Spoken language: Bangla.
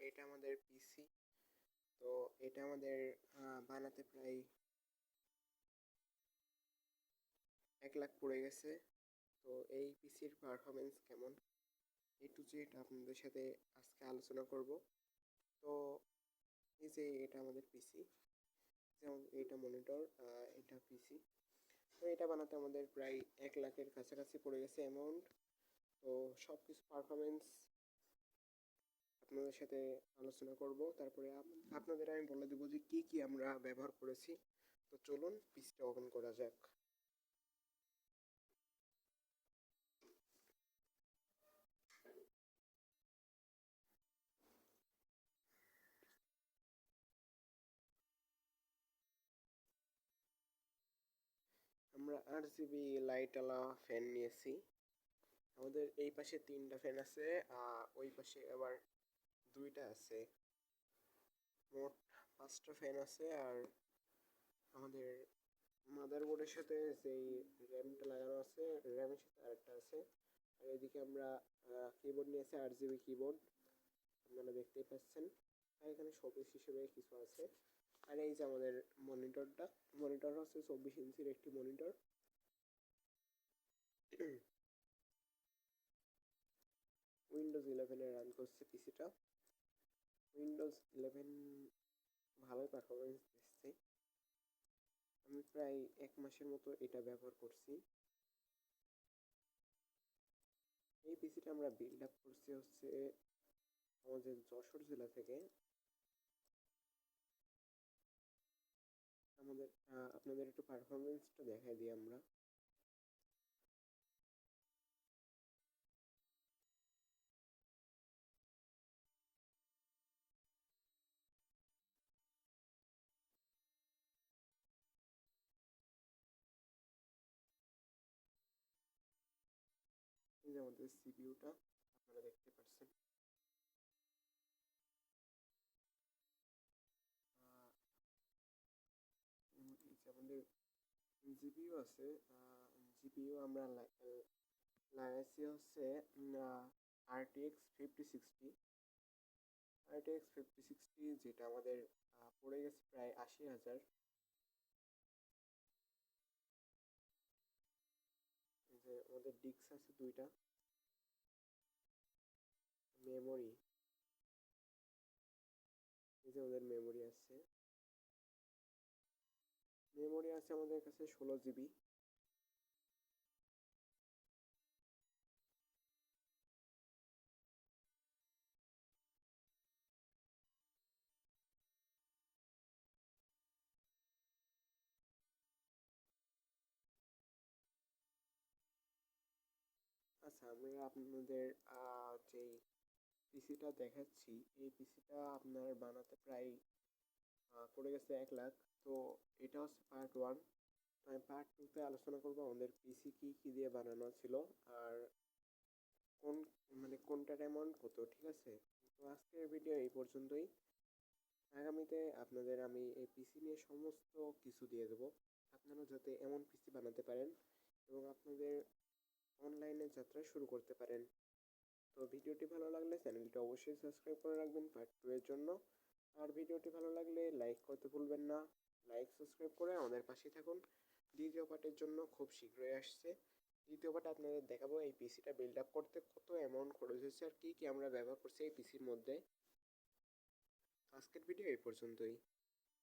এটা আমাদের পিসি। তো এটা আমাদের বানাতে প্রায় 1 লাখ পড়ে গেছে। তো এই পিসির পারফরমেন্স কেমন A to Z আপনাদের সাথে আজকে আলোচনা করব। তো এই যে এটা আমাদের পিসি, যেমন এটা মনিটর, এটা পিসি। তো এটা বানাতে আমাদের প্রায় 1 লাখের কাছাকাছি পড়ে গেছে অ্যামাউন্ট। তো সব কিছু পারফরমেন্স আপনাদের সাথে আলোচনা করব। তারপরে আপনাদের আমি বলে দেবো যে কি কি আমরা ব্যবহার করেছি। তো চলুন পিসিটা ওপেন করা যাক। আমরা RGB লাইটওয়ালা ফ্যান নিয়েছি। আমাদের এই পাশে 3টা ফ্যান আছে, ওই পাশে আবার 2টা আছে। মোট 5টা ফ্যান আছে। আর আমাদের মাদারবোর্ডের সাথে যেই র্যামটা লাগানো আছে, র্যামের সাথে আরেকটা আছে। আর এদিকে আমরা কিবোর্ড নিয়েছি, RGB কিবোর্ড, আপনারা দেখতেই পাচ্ছেন। আর এখানে শোপিস হিসেবে কিছু আছে। আর এই যে আমাদের মনিটরটা, মনিটর হচ্ছে 24 ইঞ্চির একটি মনিটর। উইন্ডোজ 11 রান করছে পিসিটা। উইন্ডোজ 11 ভালোই পারফরমেন্স দিচ্ছে। আমি প্রায় 1 মাসের মতো এটা ব্যবহার করছি। এই পিসিটা আমরা বিল্ড আপ করছি হচ্ছে আমাদের যশোর জেলা থেকে। আমাদের আপনাদের একটু পারফরমেন্সটা দেখাই দিই আমরা। এই যে আমাদের সিপিইউটা আপনারা দেখতে পাচ্ছেন। এই যে আমাদের জিপিইউ আছে। জিপিইউ আমরা লাগাইছি হচ্ছে RTX 5060, যেটা আমাদের পড়ে গেছে প্রায় 80,000। এই যে আমাদের ডিস্ক আছে 2টা, মেমোরি, এই যে আমাদের মেমোরি আছে। মেমোরি আছে আমাদের কাছে 16 GB। আচ্ছা, আমি আপনাদের যেই পিসিটা দেখাচ্ছি, এই পিসিটা আপনার বানাতে প্রায় পড়ে গেছে 1 লাখ। তো এটা হচ্ছে পার্ট 1। তো আমি পার্ট 2তে আলোচনা করবো আমাদের পিসি কি কি দিয়ে বানানো ছিল, আর কোন কোনটার অ্যামাউন্ট কত, ঠিক আছে? তো আজকের ভিডিও এই পর্যন্তই। আগামীতে আপনাদের আমি এই পিসি নিয়ে সমস্ত কিছু দিয়ে দেবো, আপনারা যাতে এমন পিসি বানাতে পারেন এবং আপনাদের অনলাইনে যাত্রা শুরু করতে পারেন। তো ভিডিওটি ভালো লাগলে চ্যানেলটি অবশ্যই সাবস্ক্রাইব করে রাখবেন পার্ট 2 এর জন্য। আর ভিডিওটি ভালো লাগলে লাইক করতে ভুলবেন না। লাইক সাবস্ক্রাইব করে আমাদের পাশে থাকুন। দ্বিতীয় পার্টের জন্য খুব শীঘ্রই আসছে। দ্বিতীয় পার্টে আপনাদের দেখাবো এই পিসিটা বিল্ড আপ করতে কত অ্যামাউন্ট খরচ হয়েছে আর কি কি আমরা ব্যবহার করছি এই পিসির মধ্যে। আজকের ভিডিও এই পর্যন্তই।